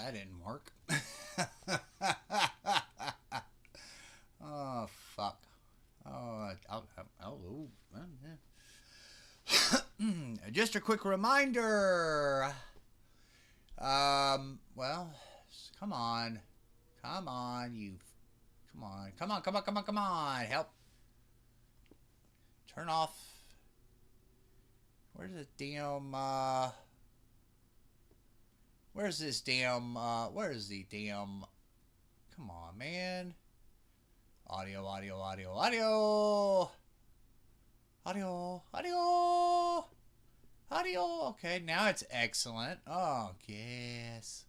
that didn't work. Oh, fuck. Oh, just a quick reminder. Well, come on. Come on, you. Come on. Come on, come on, come on, come on. Help. Turn off. Where's the damn, where's this damn, where's the damn, come on, man. Audio, audio, audio, audio. Audio, audio. Audio. Okay, now it's excellent. Oh, yes.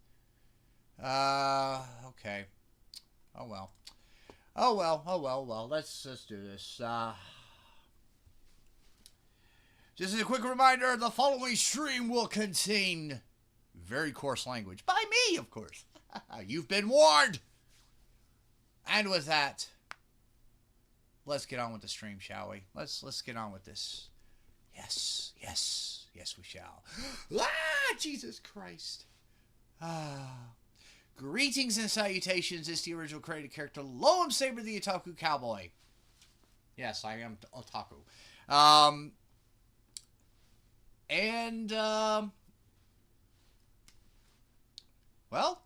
Okay. Oh, well. Oh, well, oh, well. Let's do this. Just as a quick reminder, the following stream will contain very coarse language. By me, of course. You've been warned. And with that, let's get on with the stream, shall we? Let's get on with this. Yes, we shall. Jesus Christ. Greetings and salutations. It's the original created character, Loam Saber the Otaku Cowboy. Yes, I am Otaku. Well,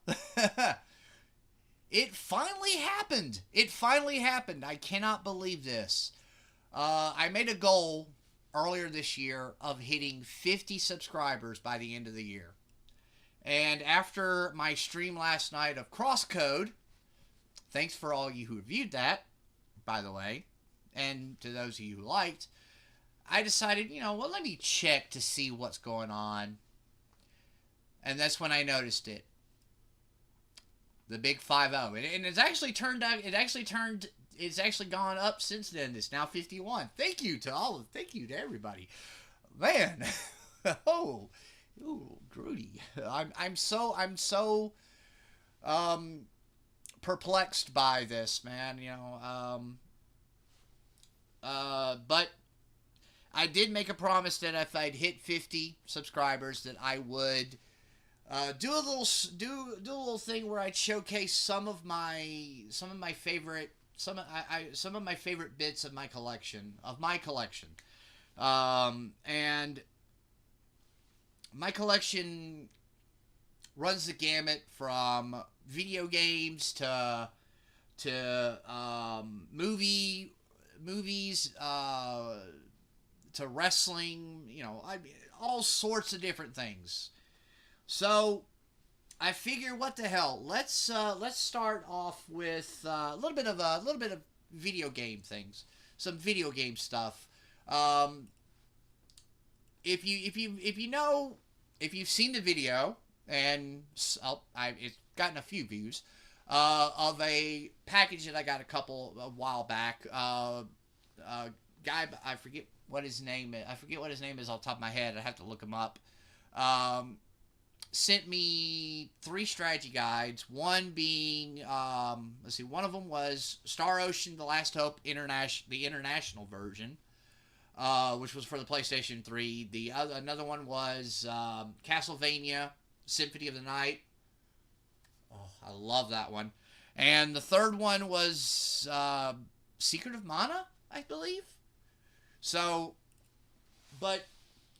it finally happened. I cannot believe this. I made a goal earlier this year of hitting 50 subscribers by the end of the year. And after my stream last night of Crosscode, thanks for all you who viewed that, by the way, and to those of you who liked, I decided, let me check to see what's going on. And that's when I noticed it. The big 5-0. And it's actually it's actually gone up since then. It's now 51. Thank you to everybody. Man. Oh, ooh, Grudy. I'm so perplexed by this, man, but I did make a promise that if I'd hit 50 subscribers, that I would do a little thing where I'd showcase some of my favorite bits of my collection. And my collection runs the gamut from video games to movies, to wrestling, all sorts of different things. So I figure, what the hell? Let's start off with a little bit of video game things, some video game stuff. If you've seen the video, and it's gotten a few views, of a package that I got a while back. Guy, I forget what his name is. off the top of my head. I have to look him up. Sent me 3 strategy guides. One being, one of them was Star Ocean: The Last Hope the international version, which was for the PlayStation 3. Another one was Castlevania: Symphony of the Night. Oh, I love that one. And the third one was Secret of Mana, I believe. So, but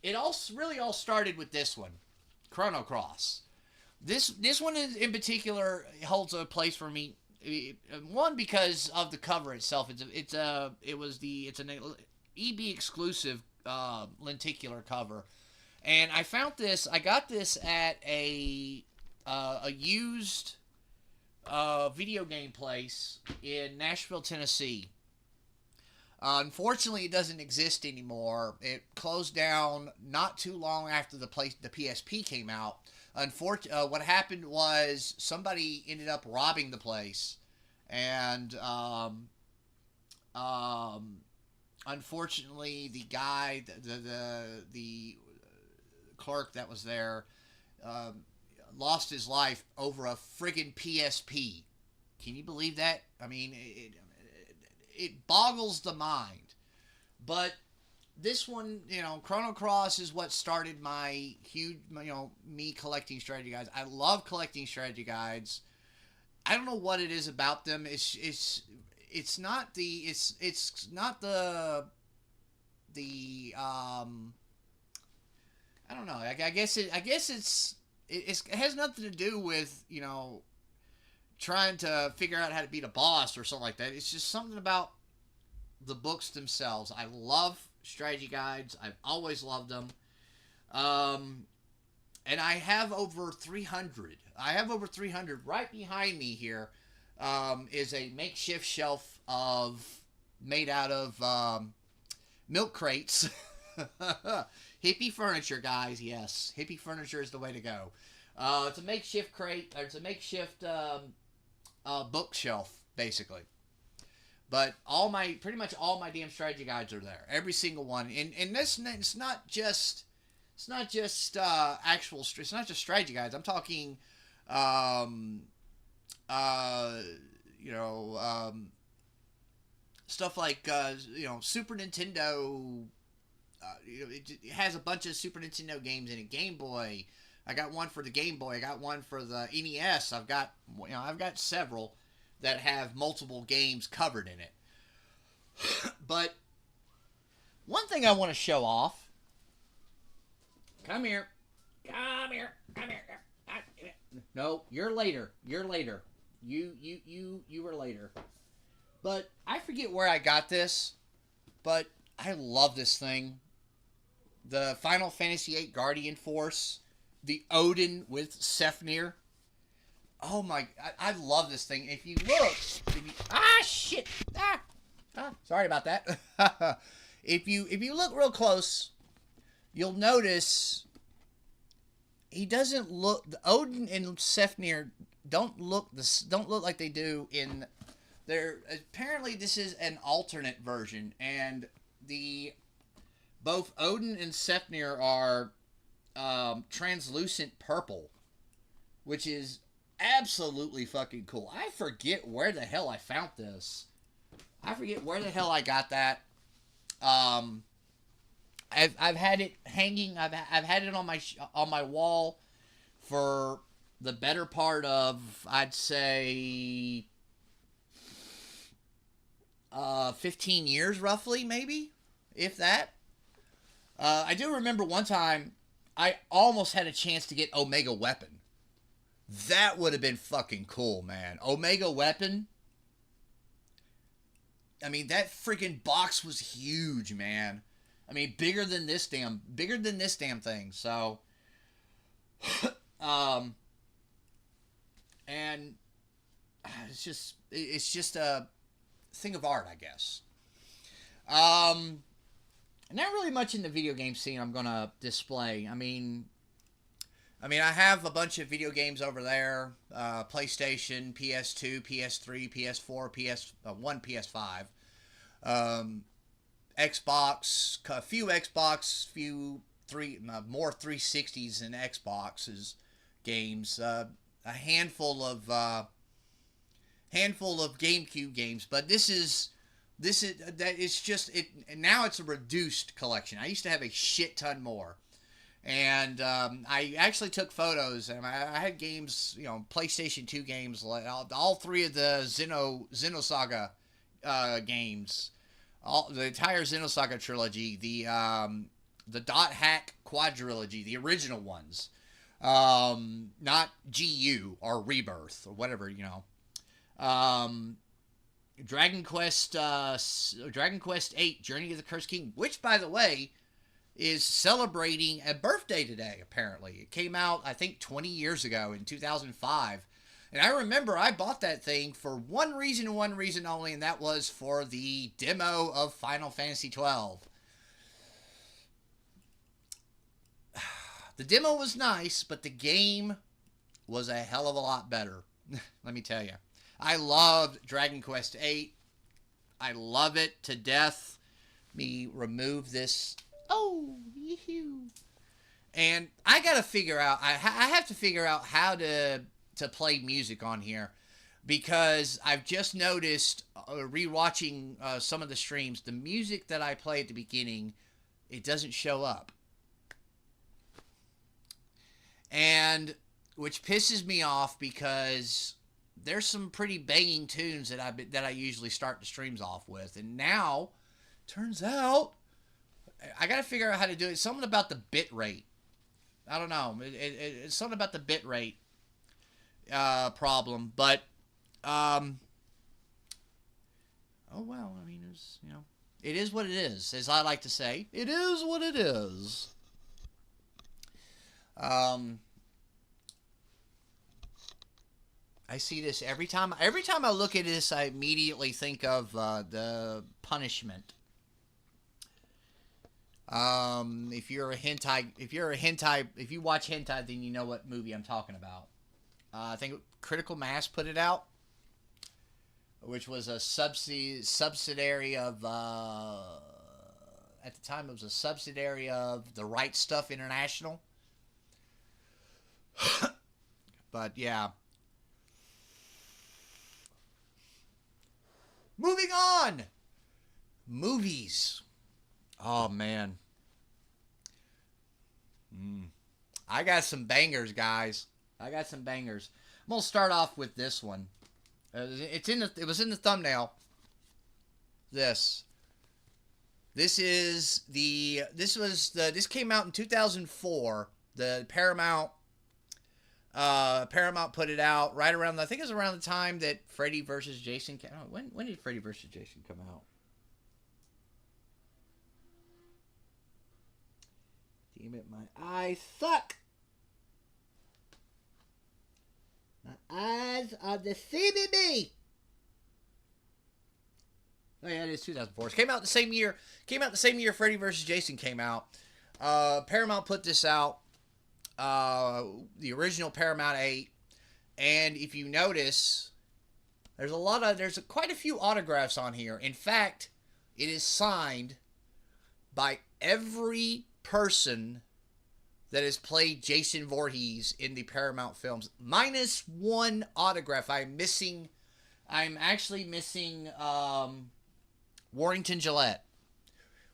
it really all started with this one, Chrono Cross. This one in particular holds a place for me. One, because of the cover itself. It's an EB exclusive lenticular cover, and I got this at a used video game place in Nashville, Tennessee. Unfortunately, it doesn't exist anymore. It closed down not too long after the PSP came out. What happened was somebody ended up robbing the place, and unfortunately, the guy, the clerk that was there, lost his life over a friggin' PSP. Can you believe that? I mean, it boggles the mind. But this one, Chrono Cross is what started my huge, me collecting strategy guides. I love collecting strategy guides. I don't know what it is about them. It's not the I don't know. I guess it has nothing to do with trying to figure out how to beat a boss or something like that. It's just something about the books themselves. I love strategy guides. I've always loved them. And I have over 300. I have over 300. Right behind me here is a makeshift shelf made out of milk crates. Hippie furniture, guys. Yes, hippie furniture is the way to go. It's a makeshift crate. Or it's a makeshift bookshelf, basically. But pretty much all my damn strategy guides are there. Every single one. And this, it's not just actual. It's not just strategy guides. I'm talking, stuff like Super Nintendo. It has a bunch of Super Nintendo games in it. Game Boy. I got one for the Game Boy. I got one for the NES. I've got several that have multiple games covered in it. But one thing I want to show off. Come here. No, you're later. You were later. But I forget where I got this, but I love this thing. The Final Fantasy VIII Guardian Force, the Odin with Sefnir. Oh my! I love this thing. If you look, shit! Sorry about that. If you look real close, you'll notice he doesn't look. Odin and Sefnir don't look like they do in there. Apparently, this is an alternate version, and both Odin and Sefnir are translucent purple, which is absolutely fucking cool. I forget where the hell I found this. I forget where the hell I got that. I've had it hanging. I've had it on my wall for the better part of, I'd say, 15 years roughly, maybe, if that. I do remember one time I almost had a chance to get Omega Weapon. That would have been fucking cool, man. Omega Weapon. I mean, that freaking box was huge, man. I mean, bigger than this damn thing. So, and it's just a thing of art, I guess. Not really much in the video game scene I'm gonna display. I mean, I have a bunch of video games over there. PlayStation, PS2, PS3, PS4, PS1, PS5. Xbox, a few Xbox, more 360s than Xboxes games. A handful of GameCube games, but now it's a reduced collection. I used to have a shit ton more. And I actually took photos, and I had games, PlayStation 2 games, like all three of the Xenosaga games, the entire Xenosaga trilogy, the Dot Hack quadrilogy, the original ones, not GU or Rebirth or whatever, Dragon Quest VIII, Journey of the Cursed King, which, by the way, is celebrating a birthday today, apparently. It came out, I think, 20 years ago in 2005. And I remember I bought that thing for one reason and one reason only, and that was for the demo of Final Fantasy XII. The demo was nice, but the game was a hell of a lot better. Let me tell you. I loved Dragon Quest VIII. I love it to death. Let me remove this. Oh, yoo-hoo. And I got to figure out, I have to figure out how to play music on here, because I've just noticed, rewatching some of the streams, the music that I play at the beginning it doesn't show up. And which pisses me off because there's some pretty banging tunes that I usually start the streams off with. And now, turns out, I got to figure out how to do it. Something about the bit rate. I don't know. It's something about the bit rate problem. But, oh, well, I mean, it's, you know, it is what it is. As I like to say, it is what it is. I see this every time. Every time I look at this, I immediately think of the Punishment. If you watch hentai, then you know what movie I'm talking about. I think Critical Mass put it out, which was a subsidiary of. At the time, it was a subsidiary of the Right Stuff International. But yeah. Moving on. Movies. Oh, man. I got some bangers, guys. I got some bangers. I'm going to start off with this one. It was in the thumbnail. This came out in 2004. The Paramount put it out right around, I think it was around the time that Freddy vs. Jason came out. When did Freddy vs. Jason come out? Damn it, my eyes suck. My eyes are deceiving me. Oh yeah, it is 2004. It came out the same year. Freddy vs. Jason came out. Paramount put this out. The original Paramount 8, and if you notice, there's quite a few autographs on here. In fact, it is signed by every person that has played Jason Voorhees in the Paramount films, minus one autograph. I'm actually missing Warrington Gillette.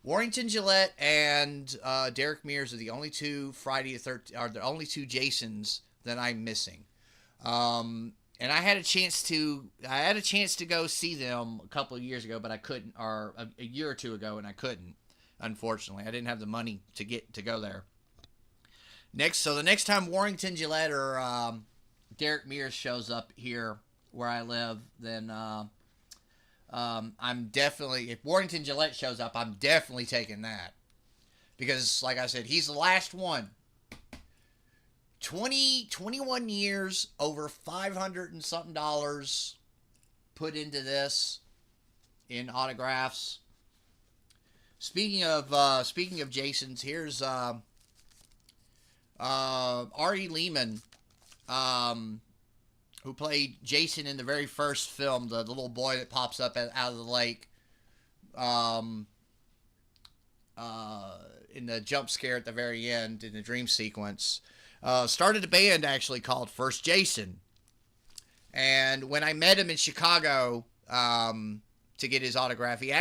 Warrington Gillette and Derek Mears are the only two Jasons that I'm missing. And I had a chance to go see them a couple of years ago, but I couldn't, or a year or two ago, and I couldn't. Unfortunately, I didn't have the money to go there. So the next time Warrington Gillette or Derek Mears shows up here where I live, then I'm definitely, if Warrington Gillette shows up, I'm definitely taking that. Because, like I said, he's the last one. 21 years, over $500 and something put into this in autographs. Speaking of Jasons, here's Ari Lehman, who played Jason in the very first film, the little boy that pops up out of the lake, in the jump scare at the very end in the dream sequence. Started a band actually called First Jason, and when I met him in Chicago to get his autograph, he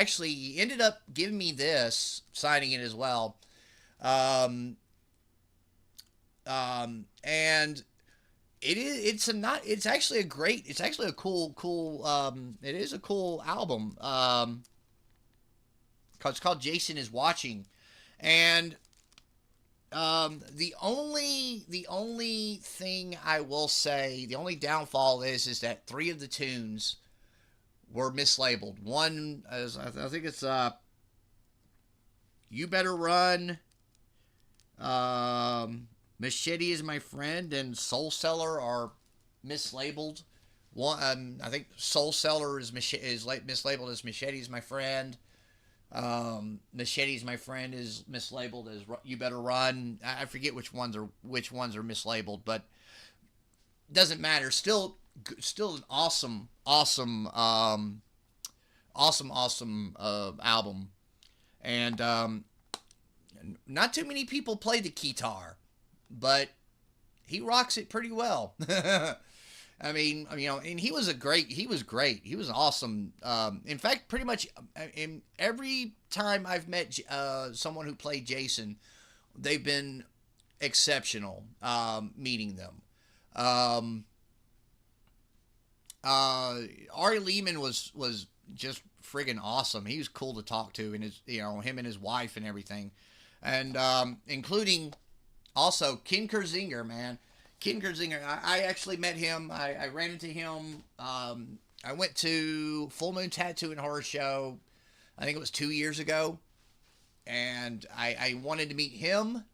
ended up giving me this, signing it as well, and it's actually a cool album. It's called Jason is Watching. And the only thing I will say, the only downfall is that 3 of the tunes were mislabeled. One, I think it's You Better Run, Machete Is My Friend, and Soul Seller are mislabeled. One, I think Soul Seller is mislabeled as Machete Is My Friend. Machete Is My Friend is mislabeled as You Better Run. I forget which ones are mislabeled, but doesn't matter. Still an awesome album. And not too many people play the guitar, but he rocks it pretty well. I mean, and he was great. He was great. He was awesome. In fact, pretty much in every time I've met someone who played Jason, they've been exceptional. Meeting them. Um, Ari Lehman was just friggin' awesome. He was cool to talk to, and him and his wife and everything, and including also Ken Kerzinger, man. Ken Kerzinger, I actually met him. I ran into him. I went to Full Moon Tattoo and Horror Show. I think it was 2 years ago, and I wanted to meet him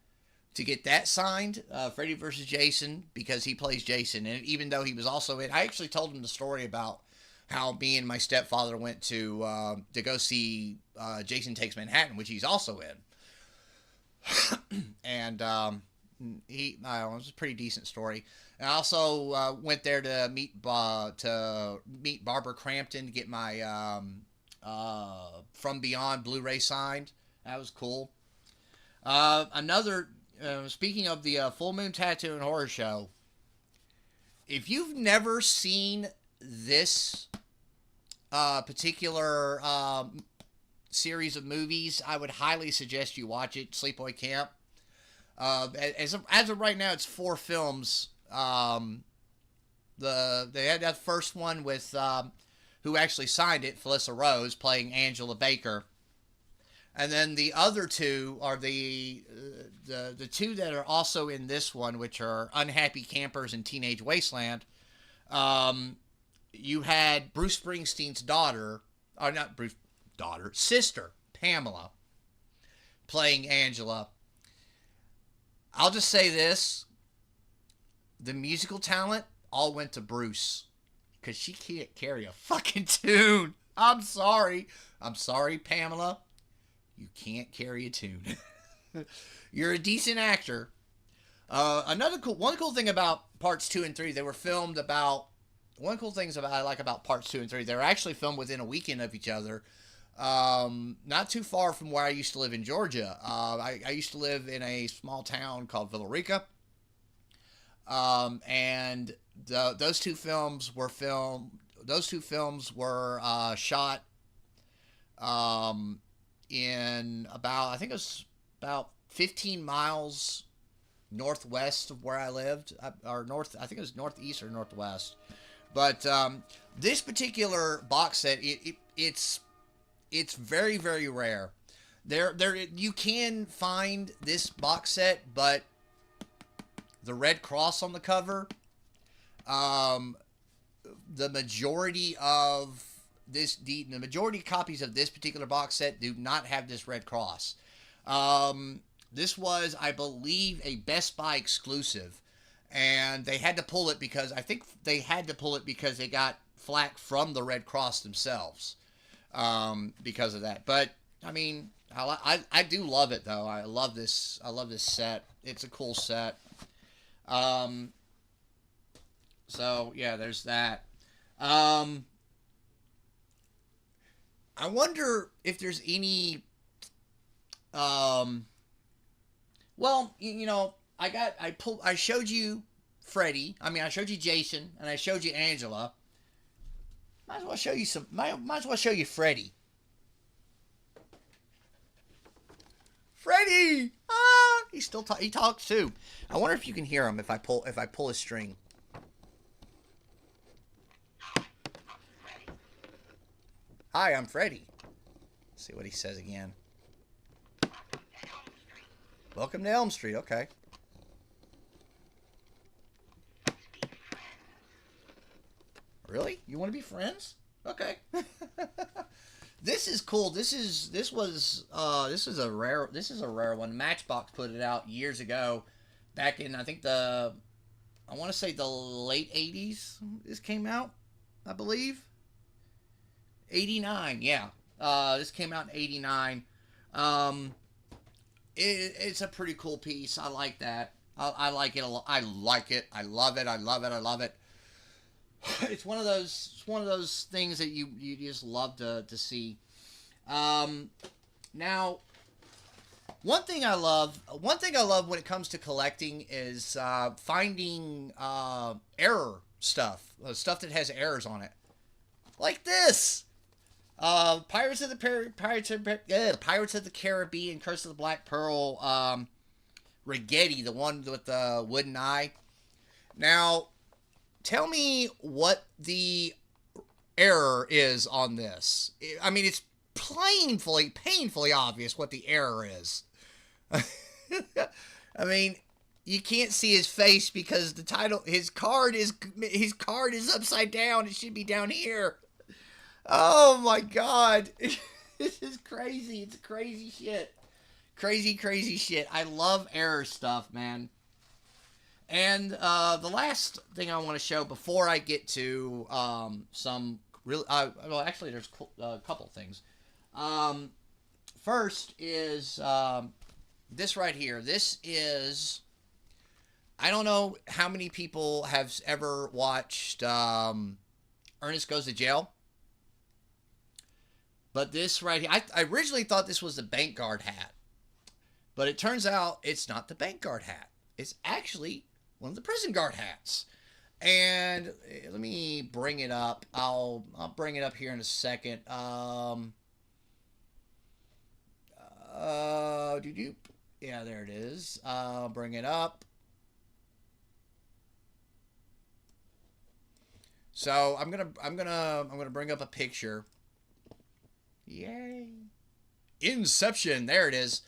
to get that signed, Freddy versus Jason, because he plays Jason. And even though he was also in, I actually told him the story about how me and my stepfather went to go see Jason Takes Manhattan, which he's also in. And it was a pretty decent story. And I also went there to meet Barbara Crampton to get my From Beyond Blu-ray signed. That was cool. Speaking of the Full Moon Tattoo and Horror Show, if you've never seen this particular series of movies, I would highly suggest you watch it. Sleepaway Camp. As of right now, it's 4 films. They had that first one with who actually signed it, Felissa Rose, playing Angela Baker. And then the other 2 are the 2 that are also in this one, which are Unhappy Campers and Teenage Wasteland. You had Bruce Springsteen's sister, Pamela, playing Angela. I'll just say this. The musical talent all went to Bruce, because she can't carry a fucking tune. I'm sorry, Pamela. You can't carry a tune. You're a decent actor. One cool thing about parts 2 and 3, they were filmed about. One cool things I like about parts 2 and 3, they were actually filmed within a weekend of each other. Not too far from where I used to live in Georgia. I used to live in a small town called Villa Rica. And those two films were shot in I think it was about 15 miles northwest of where I lived, or north. I think it was northeast or northwest. But this particular box set, it's very, very rare. You can find this box set, but the Red Cross on the cover, the majority of the majority of copies of this particular box set do not have this Red Cross. This was, I believe, a Best Buy exclusive, and they had to pull it because they got flack from the Red Cross themselves because of that. But I mean, I do love it though. I love this set. It's a cool set. So yeah, there's that. I wonder if there's any. Well, I showed you Freddy. I showed you Jason, and I showed you Angela. Might as well show you Freddy. Freddy! Ah, he talks too. I wonder if you can hear him if I pull his string. Hi, I'm Freddy. Let's see what he says again. Welcome to Elm Street. Okay. Really? You want to be friends? Okay. This is cool. This is a rare one. Matchbox put it out years ago, back in I want to say the late 80s. This came out, I believe. 89, yeah. This came out in 89. It's a pretty cool piece. I like that. I like it a lot. I like it. I love it. I love it. I love it. It's one of those things that you just love to see. Now, one thing I love when it comes to collecting is finding error stuff, stuff that has errors on it, like this. Pirates of the Pirates of the Caribbean, Curse of the Black Pearl, Rigetti, the one with the wooden eye. Now, tell me what the error is on this. I mean, it's painfully obvious what the error is. I mean, you can't see his face because the title, his card is upside down. It should be down here. Oh my God, this is crazy. It's crazy shit. Crazy shit. I love error stuff, man. And the last thing I want to show before I get to some real, well, actually, there's a couple things. First is this right here. This is, I don't know how many people have ever watched Ernest Goes to Jail, but this right here, I originally thought this was the bank guard hat, but it turns out it's not the bank guard hat. It's actually one of the prison guard hats. And let me bring it up. I'll bring it up here in a second. Yeah, there it is. I'll bring it up. So I'm gonna bring up a picture. Yay! Inception. There it is.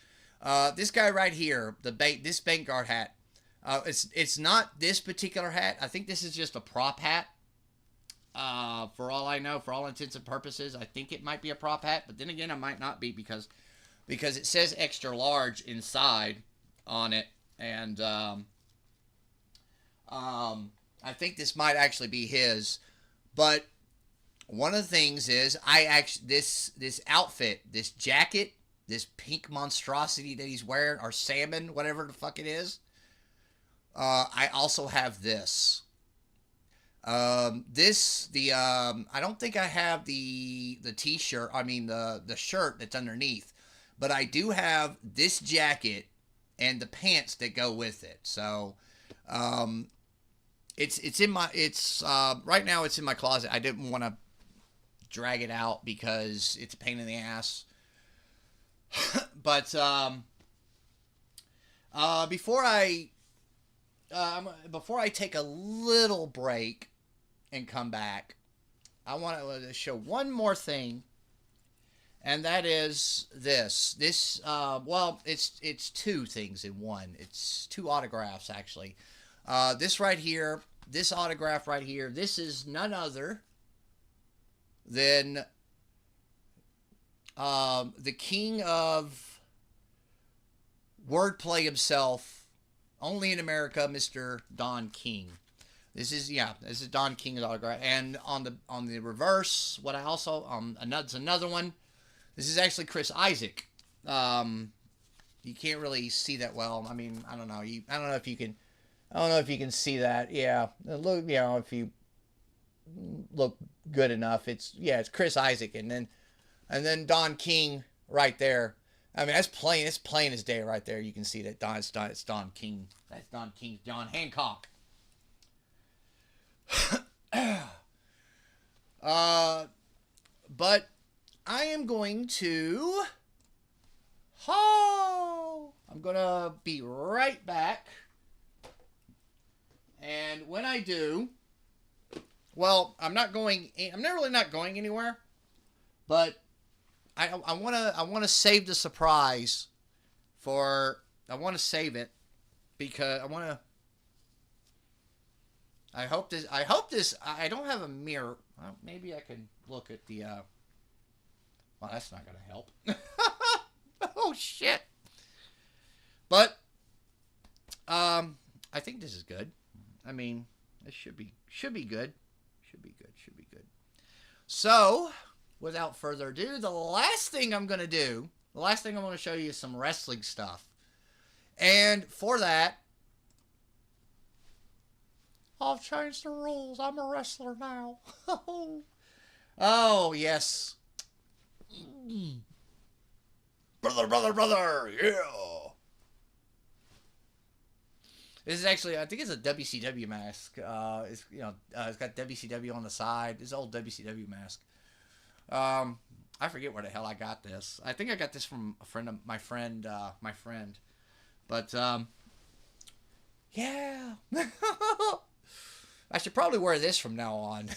This guy right here, this bank guard hat. It's not this particular hat. I think this is just a prop hat. For all I know, for all intents and purposes, I think it might be a prop hat. But then again, it might not be because it says extra large inside on it, and I think this might actually be his. But one of the things is this outfit, this jacket, this pink monstrosity that he's wearing, or salmon, whatever the fuck it is. I also have this. I don't think I have the t-shirt. I mean the shirt that's underneath, but I do have this jacket and the pants that go with it. So, it's right now it's in my closet. I didn't want to drag it out because it's a pain in the ass. But before I take a little break and come back, I want to show one more thing, and that is this. Well, it's two things in one. It's two autographs, actually. This right here, this autograph right here, this is none other than the king of wordplay himself, only in America, Mr. Don King. This is Don King's autograph. And on the reverse, what I also it's another one. This is actually Chris Isaak. You can't really see that well. I mean, I don't know. I don't know if you can see that. Yeah, look. If you look good enough, it's Chris Isaak, and then Don King right there. I mean, that's plain. It's plain as day right there. You can see that it's Don King. That's Don King. John Hancock. But I am going to. I'm gonna be right back. And when I do, well, I'm not really not going anywhere, but I want to save the surprise I want to save it because I hope this, I don't have a mirror. Well, maybe I can look at the, well, that's not going to help. Oh, shit. But, I think this is good. I mean, it should be good. Should be good. So, without further ado, the last thing I'm going to show you is some wrestling stuff. And for that, I've changed the rules. I'm a wrestler now. Oh, yes. Brother, yeah. This is actually, I think it's a WCW mask. It's got WCW on the side. It's an old WCW mask. I forget where the hell I got this. I think I got this from a friend of my friend. But yeah, I should probably wear this from now on.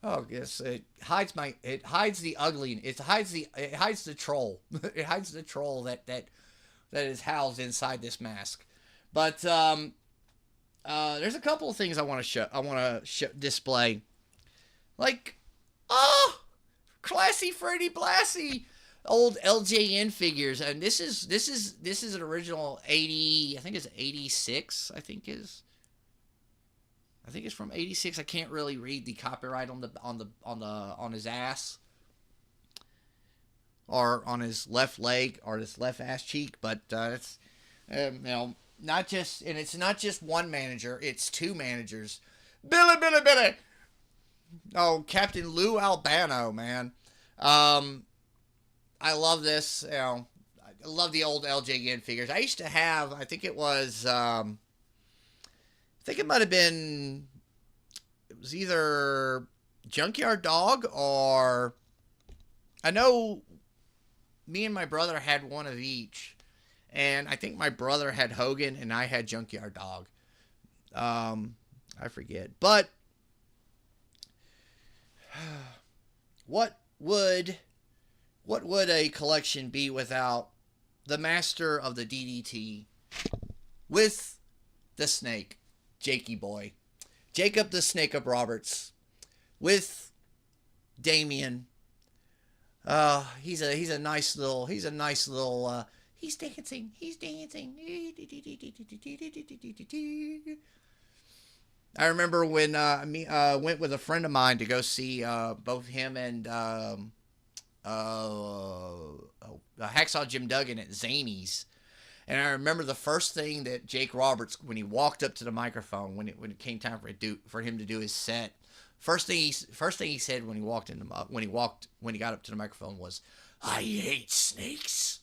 Oh, yes, it hides the ugly. It hides the troll. It hides the troll that is housed inside this mask. But there's a couple of things I want to show. Display, like, classy Freddy Blassie, old LJN figures, and this is an original 80. I think it's 86. I think it's from 86. I can't really read the copyright on his ass or on his left leg or his left ass cheek, but it's not just, and it's not just one manager, it's two managers. Billy. Oh, Captain Lou Albano, man. I love this. I love the old LJN figures. I used to have, I think it might have been, it was either Junkyard Dog or, I know me and my brother had one of each. And I think my brother had Hogan and I had Junkyard Dog. I forget. But what would a collection be without the master of the DDT with the Snake, Jakey Boy, Jacob the Snake Up Roberts, with Damien. He's a nice little. He's dancing. I remember when I went with a friend of mine to go see both him and Hacksaw Jim Duggan at Zany's. And I remember the first thing that Jake Roberts, when he walked up to the microphone, when it came time for him to do his set, first thing he said when he got up to the microphone was, "I hate snakes."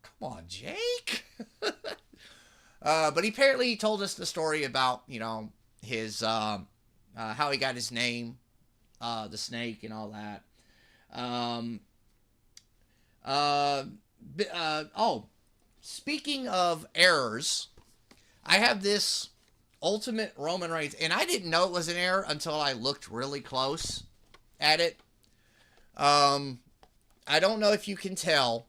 Come on, Jake. But he told us the story about his how he got his name, the snake, and all that. Speaking of errors, I have this Ultimate Roman Reigns, and I didn't know it was an error until I looked really close at it. I don't know if you can tell.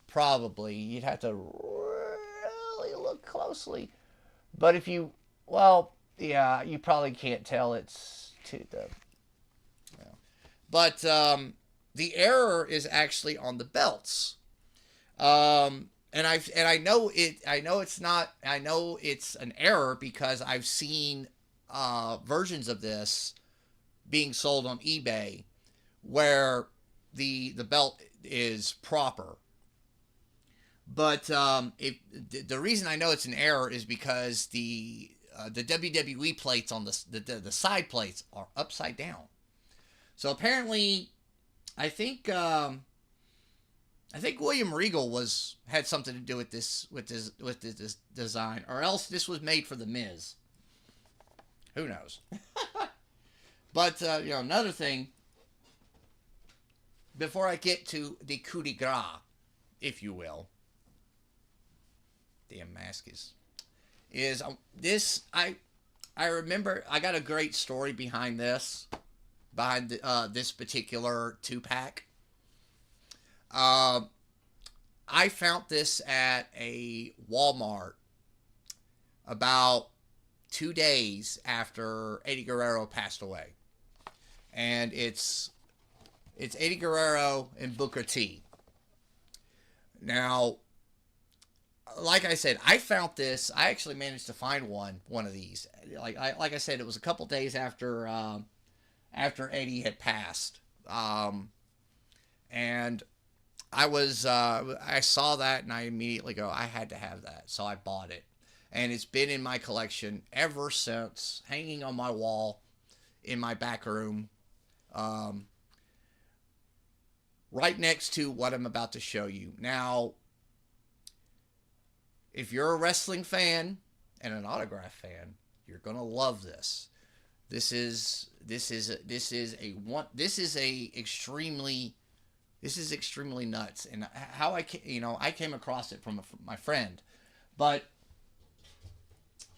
Probably you'd have to really look closely, but if you, you probably can't tell. It's but the error is actually on the belts. And I know it's an error because I've seen versions of this being sold on eBay where the belt is proper. But the reason I know it's an error is because the WWE plates on the side plates are upside down. So apparently, I think William Regal had something to do with this design, or else this was made for the Miz. Who knows? But another thing. Before I get to the coup de grace, if you will, damn mask is this. I remember I got a great story behind this particular 2-pack. I found this at a Walmart about 2 days after Eddie Guerrero passed away, and it's Eddie Guerrero and Booker T. Now, like I said, I found this. I actually managed to find one of these. Like I said, it was a couple days after Eddie had passed, and I saw that and I immediately go, I had to have that, so I bought it, and it's been in my collection ever since, hanging on my wall in my back room, right next to what I'm about to show you now. if you're a wrestling fan and an autograph fan, you're gonna love this. This is extremely nuts, and how I came across it from my friend, but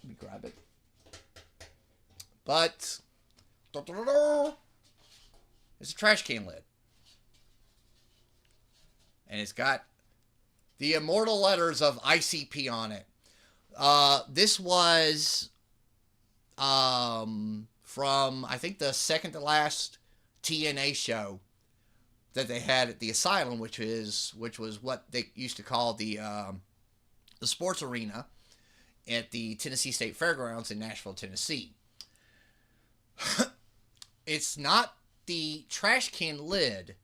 let me grab it. But it's a trash can lid, and it's got the immortal letters of ICP on it. This was from, I think, the second to last TNA show that they had at the Asylum, which was what they used to call the sports arena at the Tennessee State Fairgrounds in Nashville, Tennessee. It's not the trash can lid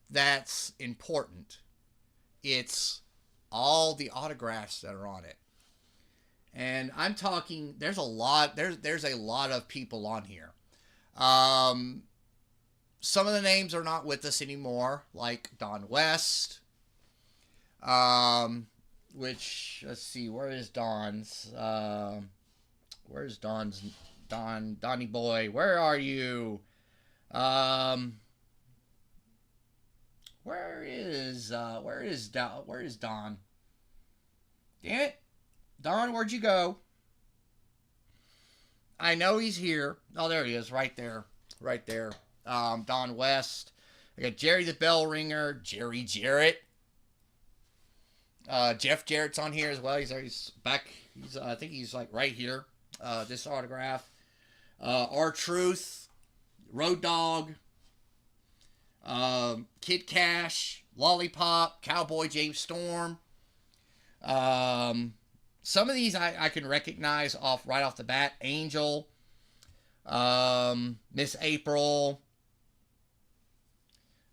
that's important. It's all the autographs that are on it. And I'm talking, there's a lot of people on here. Some of the names are not with us anymore, like Don West. Which, let's see, where is Don's? Where's Don's? Donnie boy, where are you? Where is Don? Damn it. Don, where'd you go? I know he's here. Oh, there he is, right there. Right there. Don West. I got Jerry the Bell Ringer, Jerry Jarrett. Jeff Jarrett's on here as well. He's back. I think he's like right here. This autograph. R-Truth, Road Dogg, Kid Cash, Lollipop, Cowboy James Storm. Some of these I can recognize right off the bat. Angel, Miss April.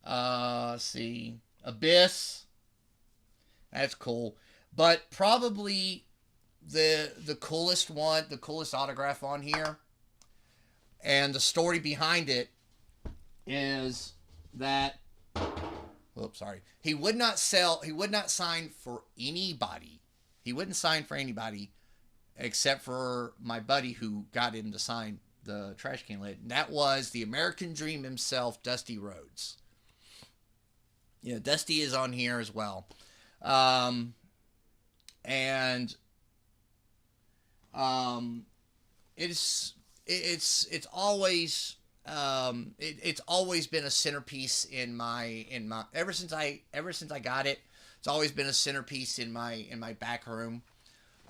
Let's see, Abyss. That's cool, but probably the coolest one, the coolest autograph on here, and the story behind it is that, oops, sorry, he would not sign for anybody. He wouldn't sign for anybody except for my buddy who got him to sign the trash can lid. And that was the American Dream himself, Dusty Rhodes. Yeah, Dusty is on here as well. It's always been a centerpiece in my ever since I got it. It's always been a centerpiece in my back room,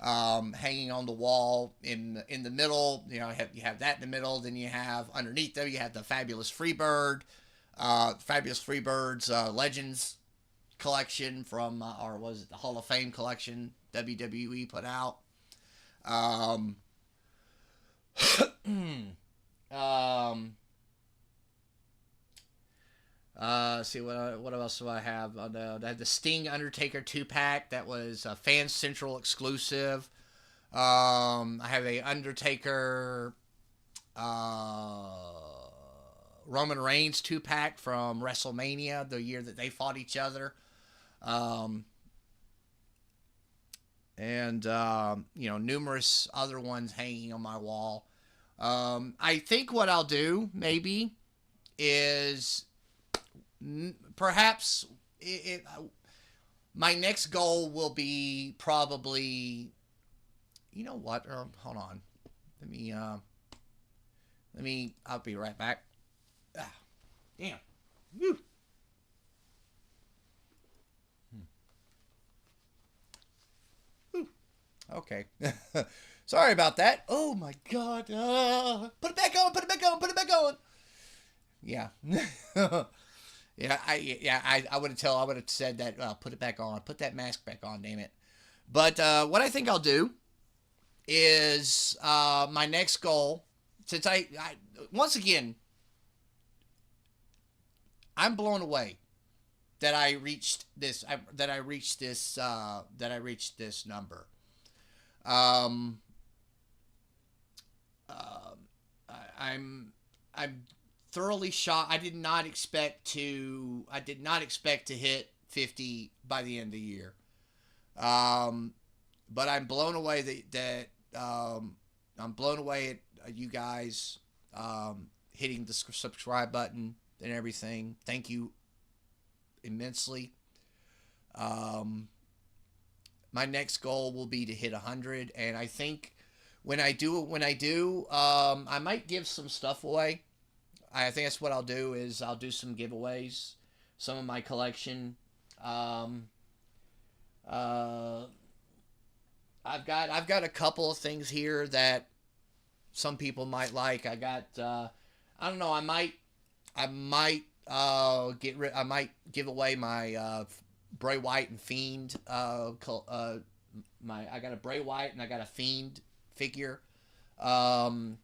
hanging on the wall in the middle. You know, you have that in the middle. Then you have underneath there, you have the Fabulous Freebirds Legends collection from, or was it the Hall of Fame collection WWE put out. See what else do I have? I had the Sting Undertaker 2-pack that was a Fan Central exclusive. I have a Undertaker Roman Reigns 2-pack from WrestleMania, the year that they fought each other. Numerous other ones hanging on my wall. I think what I'll do maybe is perhaps my next goal will be probably, you know what? Hold on. I'll be right back. Damn. Woo. Okay. Sorry about that. Oh my God. Put it back on. Yeah. I would have said that. Put it back on. Put that mask back on. Damn it. But what I think I'll do is my next goal. Since I once again, I'm blown away that I reached this. That I reached this number. I'm thoroughly shocked. I did not expect to hit 50 by the end of the year. but I'm blown away I'm blown away at you guys hitting the subscribe button and everything. Thank you immensely. Um, my next goal will be to hit 100, and I think I might give some stuff away. I think that's what I'll do is I'll do some giveaways, some of my collection. Um, uh, I've got a couple of things here that some people might like. I don't know. I might give away my Bray Wyatt and Fiend. I got a Bray Wyatt and I got a Fiend figure. Um,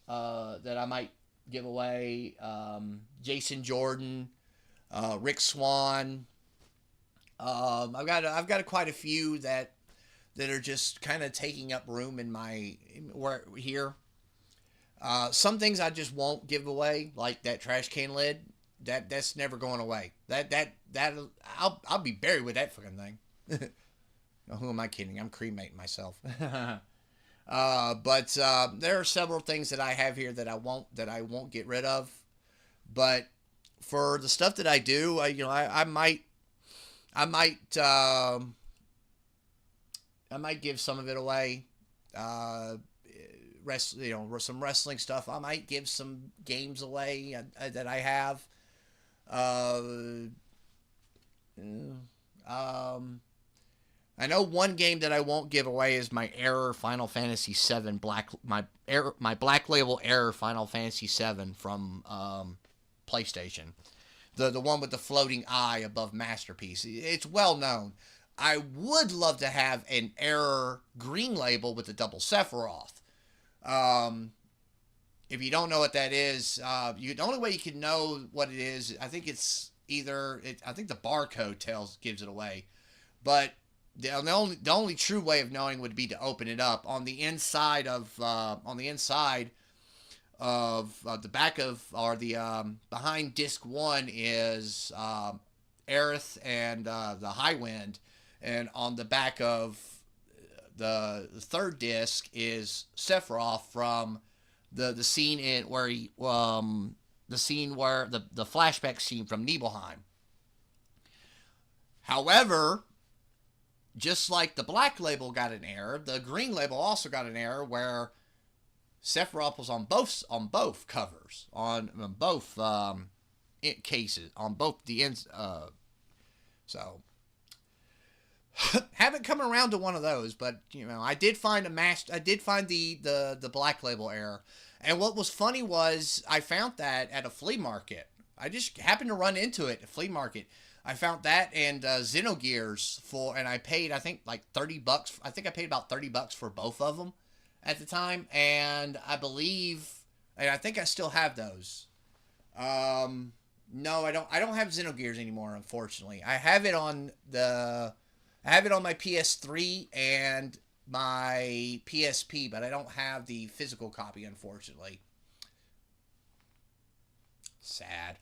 that I might give away. Jason Jordan, Rick Swan. I've got quite a few that are just kind of taking up room in my where here. Some things I just won't give away, like that trash can lid. That's never going away. That I'll be buried with that fucking thing. No, who am I kidding? I'm cremating myself. But there are several things that I have here that I won't get rid of. But for the stuff that I do, I might give some of it away. Some wrestling stuff. I might give some games away that I have. I know one game that I won't give away is my Error Final Fantasy VII my Black Label Error Final Fantasy VII from PlayStation. The one with the floating eye above Masterpiece. It's well known. I would love to have an Error Green Label with the double Sephiroth. If you don't know what that is, the only way you can know what it is, I think I think the barcode gives it away, but the only true way of knowing would be to open it up on the inside of the back of or the behind disc 1 is Aerith and the High Wind, and on the back of the third disc is Sephiroth from the scene where the flashback scene from Nibelheim. However, just like the black label got an error, the green label also got an error where Sephiroth was on both covers, on both cases, on both the ends. So haven't come around to one of those, but I did find the black label error. And what was funny was I found that at a flea market. I just happened to run into it at a flea market. I found that and Xenogears and I paid I think like $30. I think I paid about $30 for both of them at the time, and I think I still have those. No, I don't. I don't have Xenogears anymore, unfortunately. I have it on my PS3 and my PSP, but I don't have the physical copy, unfortunately. Sad.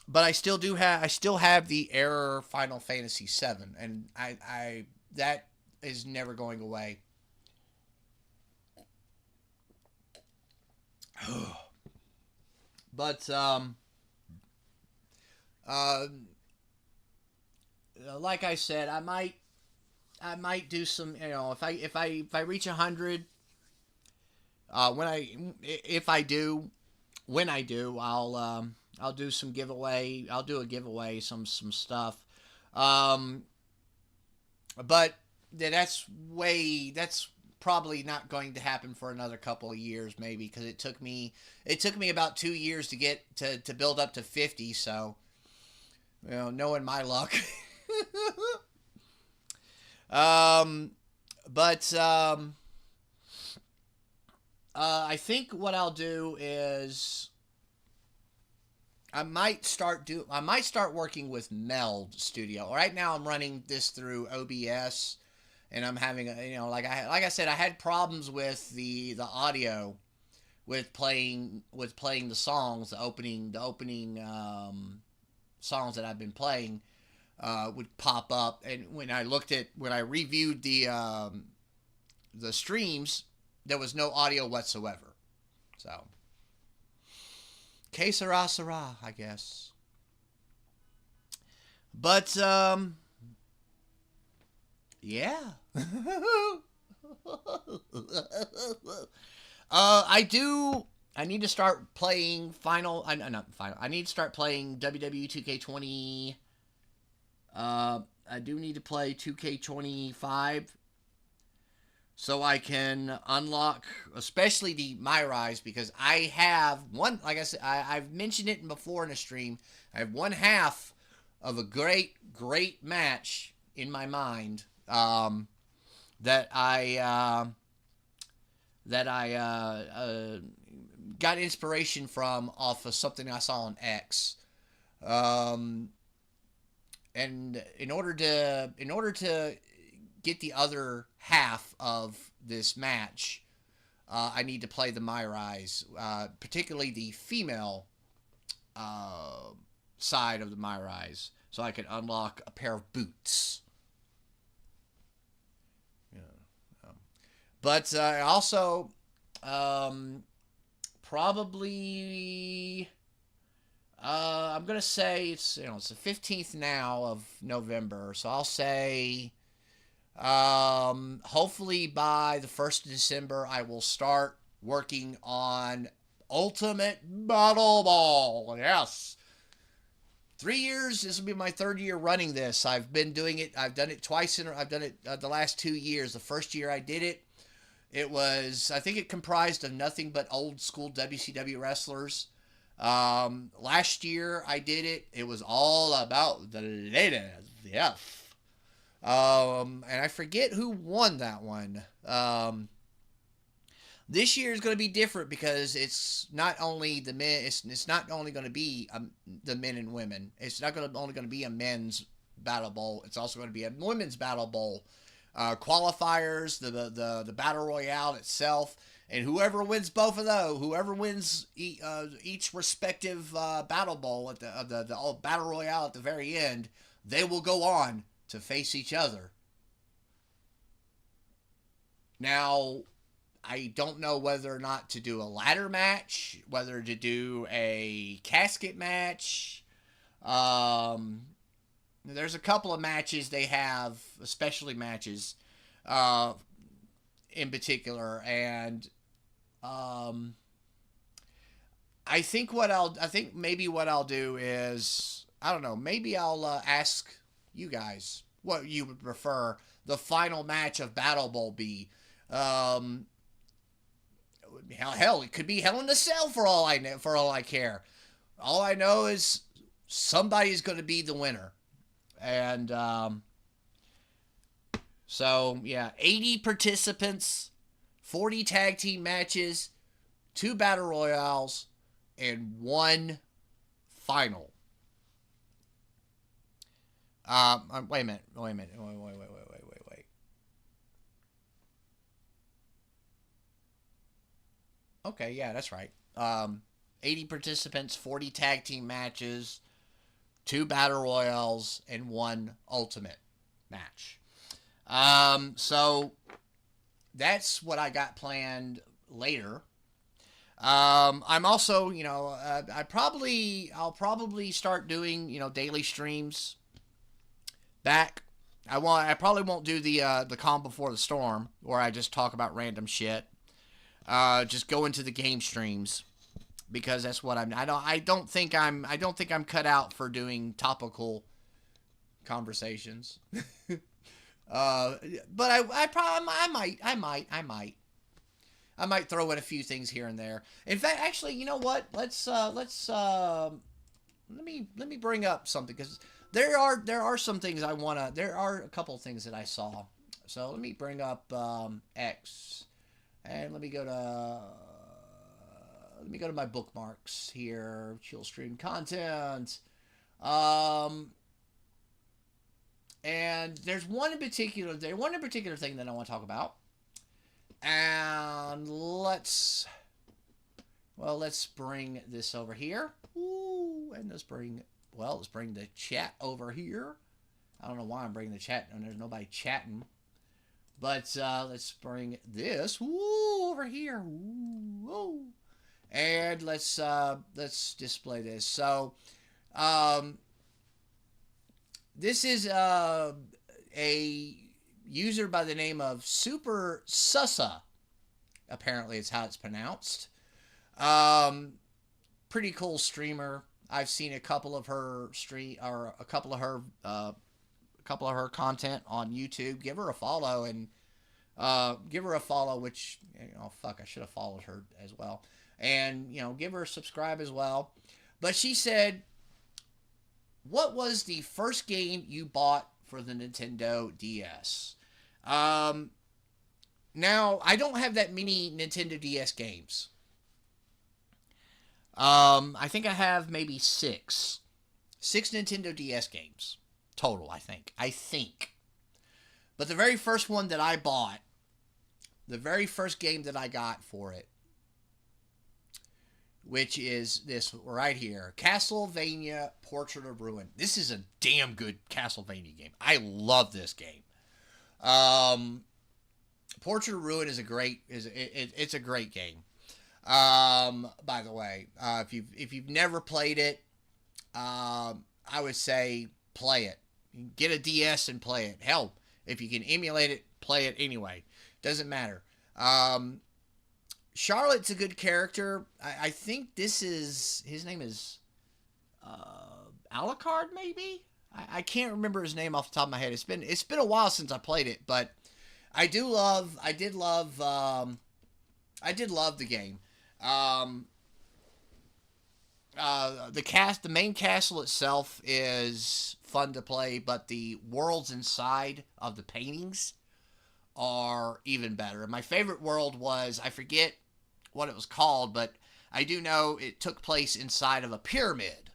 But I still have the Error Final Fantasy VII, and I that is never going away. But like I said, I might do some. If I reach 100, when I do, I'll do some giveaway. I'll do a giveaway, some stuff. But that's probably not going to happen for another couple of years, maybe, because it took me about 2 years to get to build up to 50. So, knowing my luck. But I think what I'll do is I might start working with Meld Studio. Right now I'm running this through OBS, and I'm having like I said, I had problems with the audio with playing the songs, the opening songs that I've been playing. would pop up, and when I reviewed the streams, there was no audio whatsoever. So, que sera, sera, I guess. But yeah. I need to start playing not final. I need to start playing WWE 2K20. I do need to play 2K25 so I can unlock, especially the My Rise, because I have one. Like I said, I've mentioned it before in a stream. I have one half of a great match in my mind that I got inspiration from off of something I saw on X. And in order to get the other half of this match, I need to play the My Rise, particularly the female side of the My Rise, so I can unlock a pair of boots. But also, probably, I'm gonna say it's the 15th now of November, so I'll say, hopefully by the 1st of December I will start working on Ultimate Battle Ball. Yes. 3 years. This will be my 3rd year running this. I've been doing it. I've done it twice. I've done it the last 2 years. The first year I did it, I think it comprised of nothing but old school WCW wrestlers. Last year I did it. It was all about the ladies. Yes. And I forget who won that one. This year is going to be different because it's not only the men. It's not only going to be the men and women. It's not only going to be a men's battle bowl. It's also going to be a women's battle bowl. Qualifiers, the battle royale itself, and whoever wins both of those, whoever wins each respective battle bowl at the battle royale at the very end, they will go on to face each other. Now, I don't know whether or not to do a ladder match, whether to do a casket match. There's a couple of matches they have, especially matches, in particular, and I think maybe what I'll do is, I don't know, maybe I'll ask you guys what you would prefer the final match of Battle Bowl be. Hell, it could be Hell in a Cell for all I know, for all I care. All I know is somebody's going to be the winner. And so yeah, 80 participants, 40 tag team matches, 2 battle royales, and 1 final. Wait a minute. Wait. Okay, yeah, that's right. 80 participants, 40 tag team matches, 2 battle royals, and 1 ultimate match. So that's what I got planned later. I'm also, I'll probably start doing, daily streams back. I probably won't do the calm before the storm, where I just talk about random shit. Just go into the game streams, because that's what I don't think I'm cut out for doing topical conversations. But I might throw in a few things here and there. In fact, actually, you know what? Let me bring up something, because there are some things there are a couple of things that I saw. So let me bring up X, and let me go to my bookmarks here. Chill stream content. And there's one in particular thing that I want to talk about. And let's bring this over here. Ooh, and let's bring the chat over here. I don't know why I'm bringing the chat, and there's nobody chatting. But let's bring this over here. Woo. And let's display this. So, this is a user by the name of Super Sussa. Apparently, it's how it's pronounced. Pretty cool streamer. I've seen a couple of her a couple of her content on YouTube. Give her a follow and which I should have followed her as well. And give her a subscribe as well. But she said, "What was the first game you bought for the Nintendo DS?" Now I don't have that many Nintendo DS games. I think I have maybe six Nintendo DS games total. I think. But the very first one that I bought, the very first game that I got for it, which is this right here, Castlevania Portrait of Ruin. This is a damn good Castlevania game. I love this game. Portrait of Ruin is a great game. By the way, if you've never played it, I would say play it. Get a DS and play it. Hell, if you can emulate it, play it anyway. Doesn't matter. Charlotte's a good character. I think his name is Alucard, maybe? I can't remember his name off the top of my head. It's been a while since I played it, but I did love the game. The main castle itself is fun to play, but the worlds inside of the paintings are even better. My favorite world was, I forget what it was called, but I do know it took place inside of a pyramid.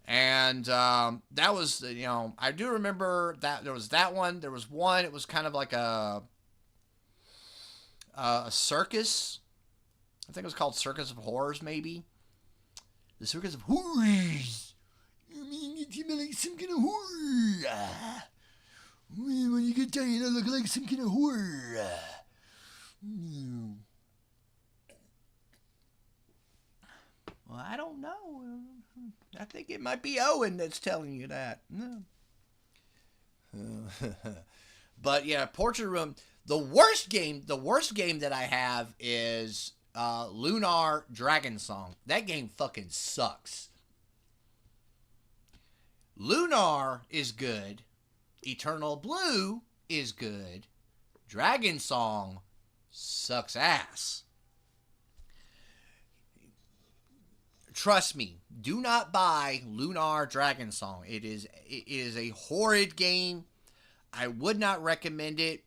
And that was, I do remember that there was that one. There was one, it was kind of like a circus. I think it was called Circus of Horrors, maybe. The Circus of Horrors. I mean, you smell like some kind of horror. When you get tired, I look like some kind of horror. Well, I don't know. I think it might be Owen that's telling you that. No. But yeah, Portrait Room. The worst game that I have is Lunar Dragon Song. That game fucking sucks. Lunar is good. Eternal Blue is good. Dragon Song sucks ass. Trust me, do not buy Lunar Dragon Song. It is a horrid game. I would not recommend it.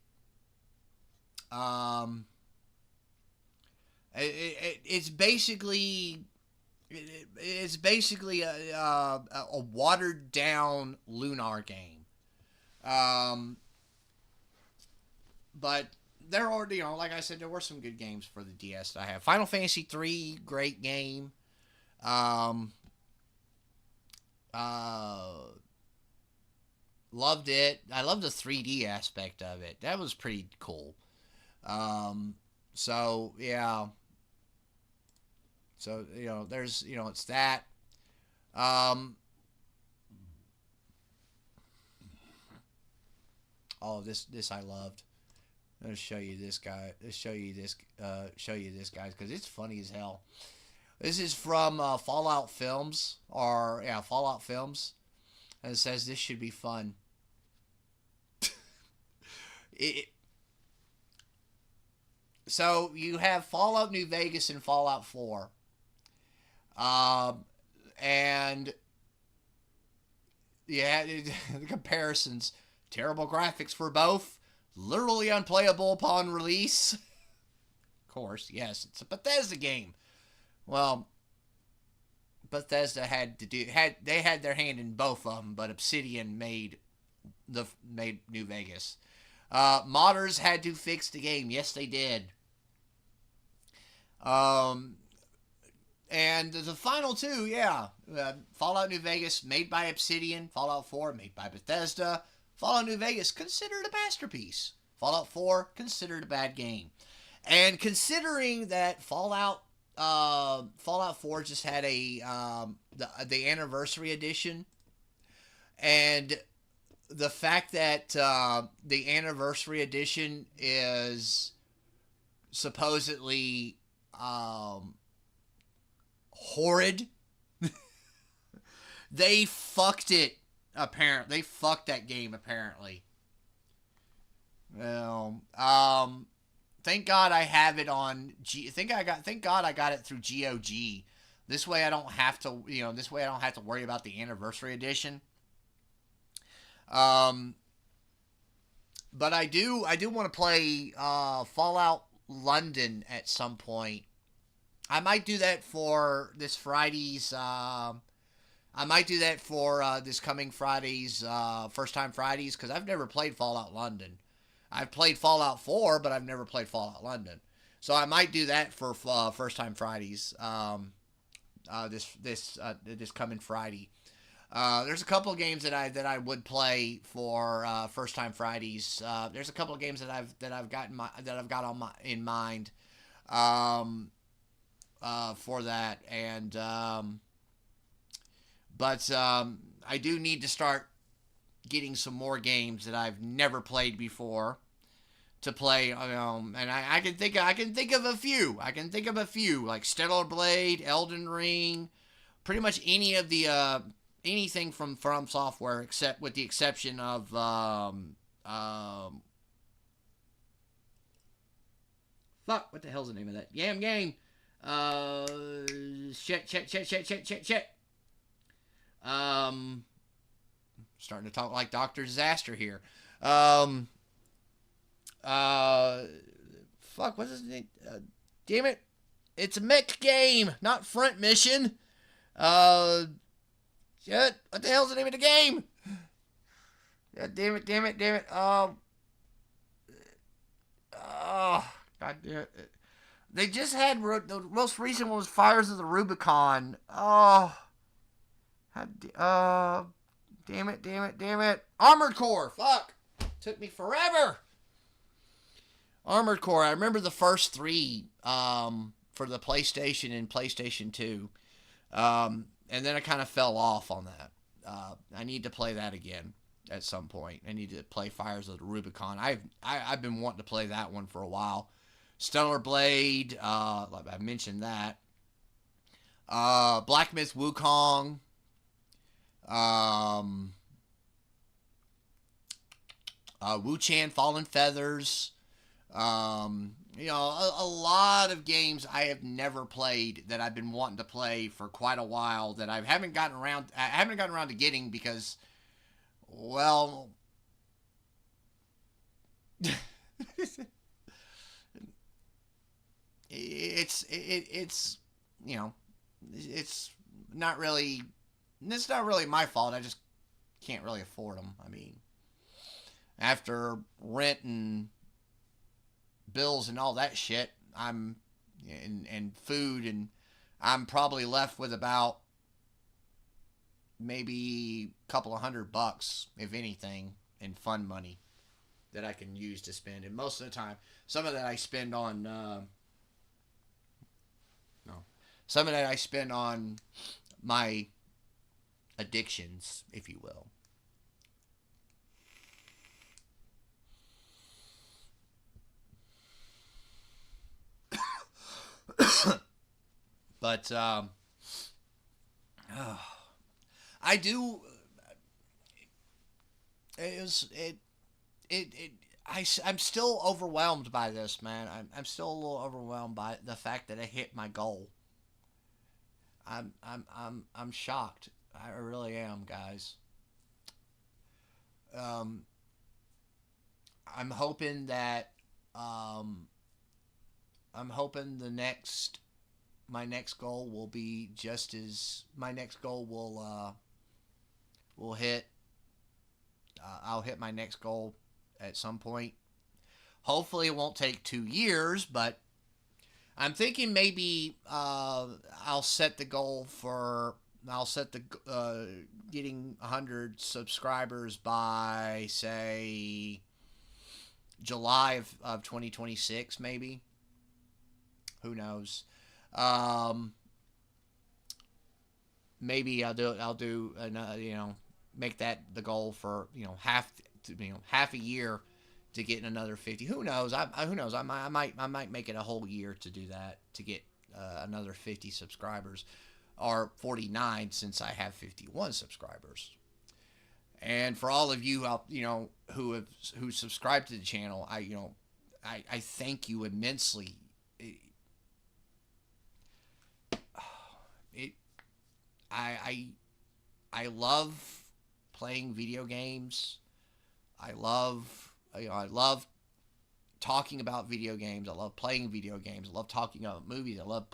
It's basically a watered down Lunar game. But there are, like I said, there were some good games for the DS that I have. Final Fantasy 3, great game. Loved it. I loved the 3D aspect of it. That was pretty cool. So yeah. So there's it's that. Oh, this I loved. Let's show you this guy. Let's show you this guys, because it's funny as hell. This is from Fallout Films, Fallout Films, and it says this should be fun. So you have Fallout New Vegas and Fallout 4, and yeah, the comparisons. Terrible graphics for both. Literally unplayable upon release. Of course, yes, it's a Bethesda game. Well, Bethesda had their hand in both of them, but Obsidian made New Vegas. Modders had to fix the game. Yes, they did. And the final two, yeah, Fallout New Vegas, made by Obsidian. Fallout 4, made by Bethesda. Fallout New Vegas, considered a masterpiece. Fallout 4, considered a bad game. And considering that Fallout 4 just had the anniversary edition, and the fact that the anniversary edition is supposedly horrid, they fucked it. Apparently, they fucked that game. Apparently, well, thank God I have it on Thank God I got it through GOG. This way I don't have to. This way I don't have to worry about the anniversary edition. Um, but I do want to play Fallout London at some point. I might do that for this Friday's. I might do that for this coming Friday's First Time Fridays, because I've never played Fallout London. I've played Fallout 4, but I've never played Fallout London. So I might do that for First Time Fridays this coming Friday. There's a couple of games that I would play for First Time Fridays. There's a couple of games that I've got in mind for that, and but I do need to start getting some more games that I've never played before to play. And I can think of a few. I can think of a few, like Stellar Blade, Elden Ring, pretty much any of the anything from Software, except with the exception of fuck, what the hell's the name of that damn game? Shit. Starting to talk like Dr. Disaster here. Fuck, what's his name? Damn it. It's a mech game, not Front Mission. Shit, what the hell's the name of the game? Yeah, damn it. God damn it. They just had, the most recent one was Fires of the Rubicon. Oh. Damn it. Armored Core. Fuck. Took me forever. Armored Core. I remember the first three for the PlayStation and PlayStation 2. And then I kind of fell off on that. I need to play that again at some point. I need to play Fires of the Rubicon. I've been wanting to play that one for a while. Stellar Blade. I mentioned that. Black Myth Wukong. Wu-Chan Fallen Feathers. A lot of games I have never played that I've been wanting to play for quite a while that I haven't gotten around to getting because, well, it's not really my fault. I just can't really afford them. I mean, after rent and bills and all that shit, and food, and I'm probably left with about maybe a couple of $100, if anything, in fun money that I can use to spend. And most of the time, some of that I spend on my addictions, if you will. But I do. I'm still overwhelmed by this, man. I'm still a little overwhelmed by the fact that I hit my goal. I'm shocked. I really am, guys. Um, I'm hoping that I'm hoping my next goal will be just as my next goal will hit. I'll hit my next goal at some point. Hopefully, it won't take 2 years, but I'm thinking maybe I'll set the goal for getting 100 subscribers by say July of 2026, maybe. Who knows? Um, Maybe I'll do make that the goal for half a year to get another 50. Who knows? Who knows? I might make it a whole year to do that, to get another 50 subscribers, or 49 since I have 51 subscribers. And for all of you out, who subscribe to the channel, I thank you immensely. It I I love playing video games. I love talking about video games. I love playing video games. I love talking about movies. I love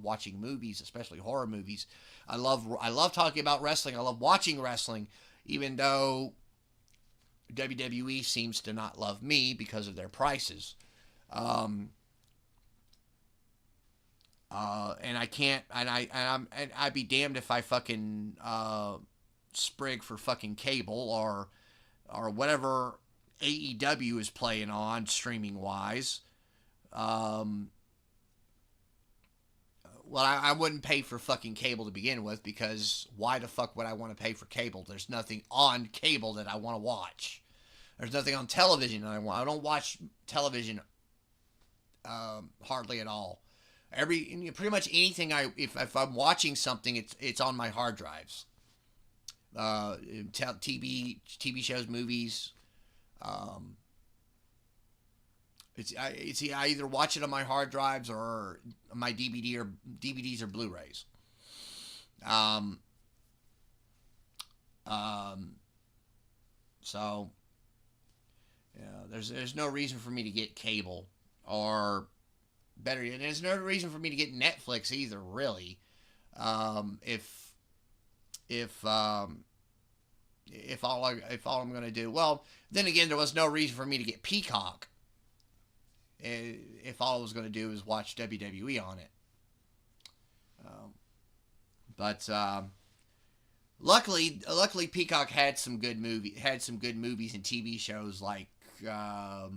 watching movies, especially horror movies. I love talking about wrestling. I love watching wrestling, even though WWE seems to not love me because of their prices. Um, and I can't, and I'd be damned if I fucking sprig for fucking cable or whatever AEW is playing on streaming wise. Um, well, I wouldn't pay for fucking cable to begin with, because why the fuck would I want to pay for cable? There's nothing on cable that I want to watch. There's nothing on television that I want. I don't watch television hardly at all. Pretty much anything if I'm watching something, it's on my hard drives. TV shows, movies. Um, I either watch it on my hard drives or my DVDs or Blu-rays. Um, um, so there's no reason for me to get cable, or better yet, there's no reason for me to get Netflix either. Really, if if if all I'm gonna do, well, then again, there was no reason for me to get Peacock. If all I was gonna do is watch WWE on it, um, but luckily Peacock had some good movies and TV shows, like I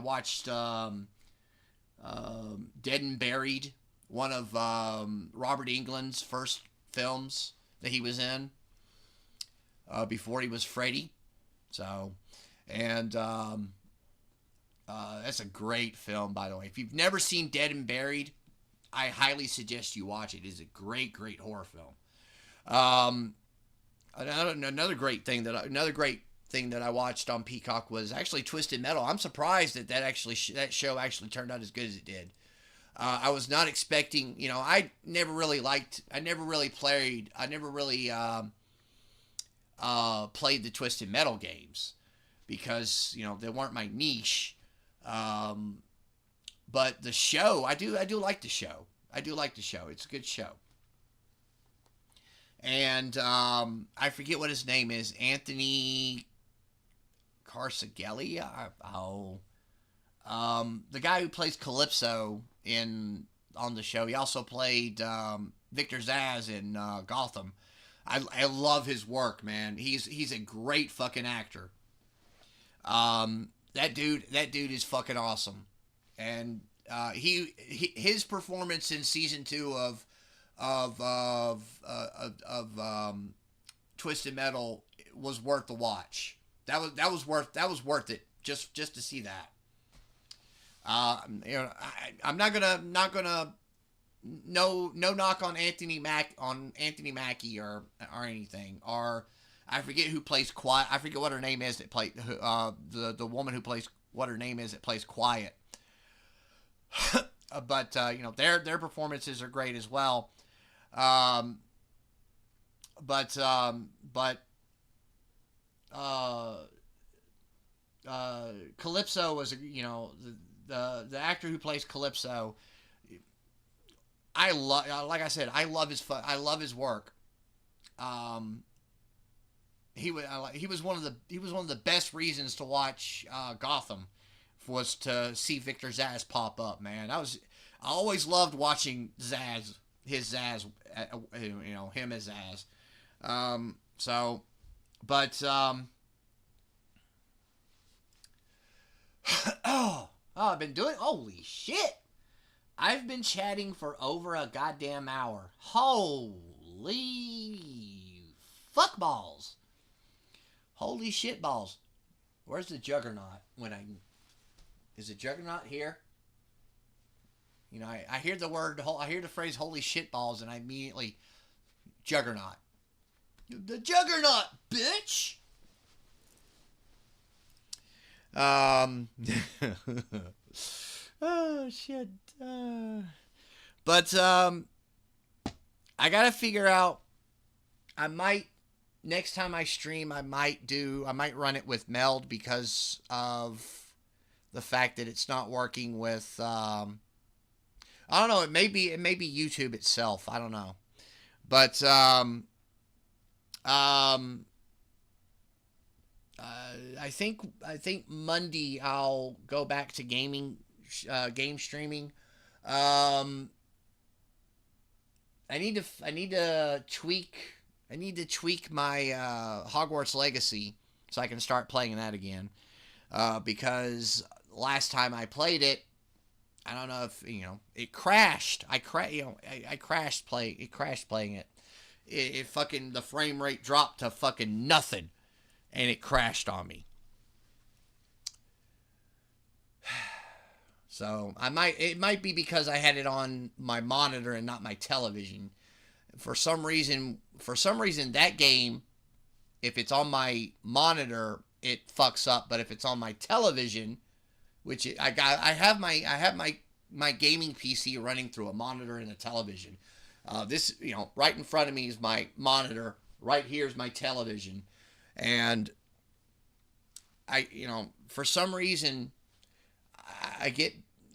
watched Dead and Buried, one of Robert Englund's first films that he was in before he was Freddy. So, and that's a great film, by the way. If you've never seen Dead and Buried, I highly suggest you watch it. It is a great horror film. Another great thing that I watched on Peacock was actually Twisted Metal. I'm surprised that show actually turned out as good as it did. I was not expecting. I never really played the Twisted Metal games, because they weren't my niche. But the show, I do like the show. I do like the show. It's a good show. And I forget what his name is. Anthony Carsagelli. The guy who plays Calypso on the show. He also played Victor Zsasz in Gotham. I love his work, man. He's a great fucking actor. That dude is fucking awesome. And his performance in season 2 of Twisted Metal was worth the watch. That was worth it, just to see that. I'm not gonna no knock on Anthony Mackie or anything, or I forget who plays Quiet. I forget what her name is that played the woman who plays what her name is that plays Quiet. But their performances are great as well. But Calypso was the actor who plays Calypso. Like I said, I love his work. He was one of the best reasons to watch Gotham was to see Victor Zsasz pop up. Man, I always loved watching Zaz, his Zaz, him as Zaz. So, but oh, I've been doing. Holy shit! I've been chatting for over a goddamn hour. Holy fuck balls! Holy shit balls! Where's the Juggernaut? Is the Juggernaut here? You know, I hear the phrase "holy shit balls," and I immediately Juggernaut. The Juggernaut, bitch. Oh shit. But I gotta figure out. I might next time I stream. I might run it with Meld because of the fact that it's not working with. I don't know. It may be YouTube itself. I don't know. But I think Monday I'll go back to game streaming. I need to tweak my Hogwarts Legacy so I can start playing that again. Because last time I played it, I don't know if it crashed. I crashed playing it. It fucking the frame rate dropped to fucking nothing. And it crashed on me. So it might be because I had it on my monitor and not my television. For some reason that game, if it's on my monitor, it fucks up. But if it's on my television, which I have my gaming PC running through a monitor and a television. This right in front of me is my monitor. Right here is my television. And for some reason,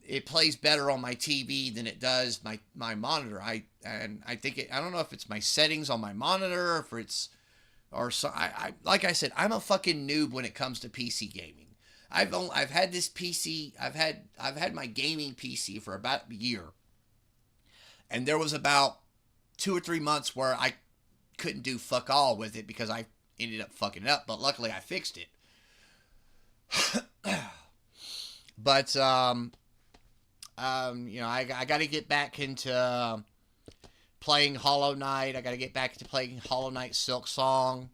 it plays better on my TV than it does my monitor. I don't know if it's my settings on my monitor or if it's, like I said, I'm a fucking noob when it comes to PC gaming. I've had this PC, I've had my gaming PC for about a year. And there was about 2 or 3 months where I couldn't do fuck all with it because I ended up fucking it up, but luckily I fixed it. But I got to get back into playing Hollow Knight. I got to get back to playing Hollow Knight Silk Song.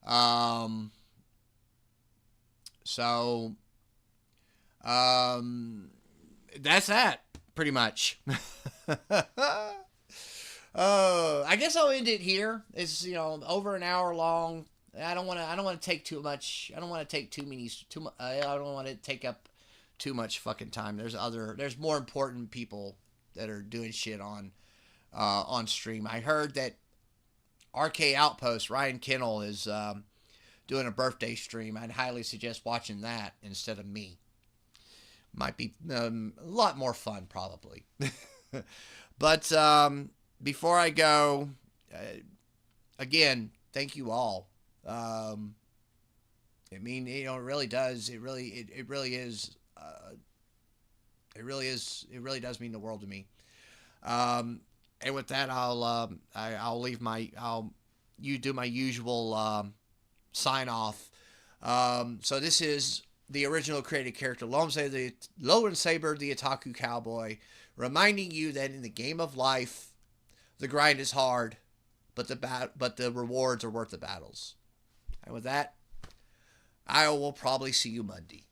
That's that pretty much. I guess I'll end it here. It's over an hour long. I don't want to take too much. I don't want to take I don't want to take up too much fucking time. There's more important people that are doing shit on stream. I heard that RK Outpost Ryan Kennel is doing a birthday stream. I'd highly suggest watching that instead of me. Might be a lot more fun probably. But before I go, again, thank you all. I mean, it really does. It really is. It really does mean the world to me. And with that, I'll leave you do my usual sign off. So this is the original created character, Lone Saber, the Otaku Cowboy, reminding you that in the game of life, the grind is hard, but the rewards are worth the battles. And with that, I will probably see you Monday.